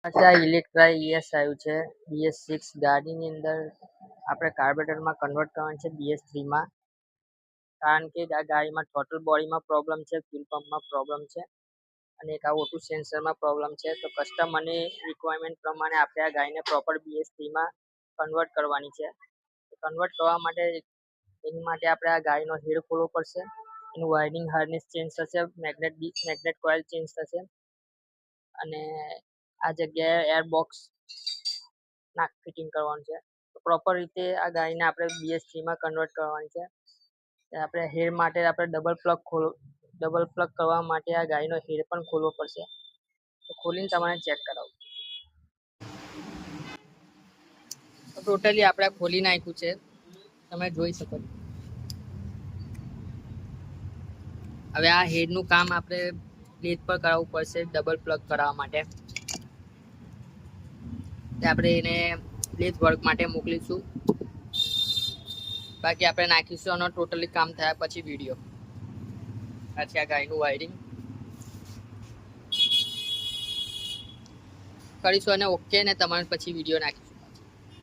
આ Electra ES આવ્યું છે BS6 ગાડીની અંદર આપણે કાર્બોરેટરમાં કન્વર્ટ કરવાનું છે BS3માં, કારણ કે આ ગાડીમાં ટોટલ બોડીમાં પ્રોબ્લેમ છે, ફ્યુલ પંપમાં પ્રોબ્લેમ છે અને એક આ O2 સેન્સરમાં પ્રોબ્લેમ છે. તો કસ્ટમરની રિક્વાયરમેન્ટ પ્રમાણે આપણે આ ગાડીને પ્રોપર BS3માં કન્વર્ટ કરવાની છે. કન્વર્ટ કરવા માટે એની માટે આપણે આ ગાડીનો હેડ ખોલવો પડશે, એનું વાયરિંગ હાર્નેસ ચેન્જ થશે, મેગ્નેટ કોઇલ ચેન્જ થશે અને આ જગ્યાએ એરબોક્સ ફિટિંગ કરવાનું છે. તો પ્રોપર રીતે આ ગાડીને આપણે BS3માં કન્વર્ટ કરવાની છે. આપણે હેડ માટે આપણે ડબલ પ્લગ કરવા માટે આ ગાડીનો હેડ પણ ખોલવો પડશે. તો ખોલીને તમારે ચેક કરાવું. તો ટોટલી આપણે ખોલી નાખ્યું છે, તમે જોઈ શકો છો. હવે આ હેડનું કામ આપણે પ્લેટ પર કરાવવું પડશે ડબલ પ્લગ કરાવવા માટે. આપણે એને પ્લેટ વર્ક માટે મોકલીશું, બાકી આપણે નાખીશું અને ટોટલી કામ થયા પછી વિડીયો. આ છે આ ગાડીનું વાયરિંગ કરીશું અને ઓકે ને તમારે પછી વિડીયો નાખીશું.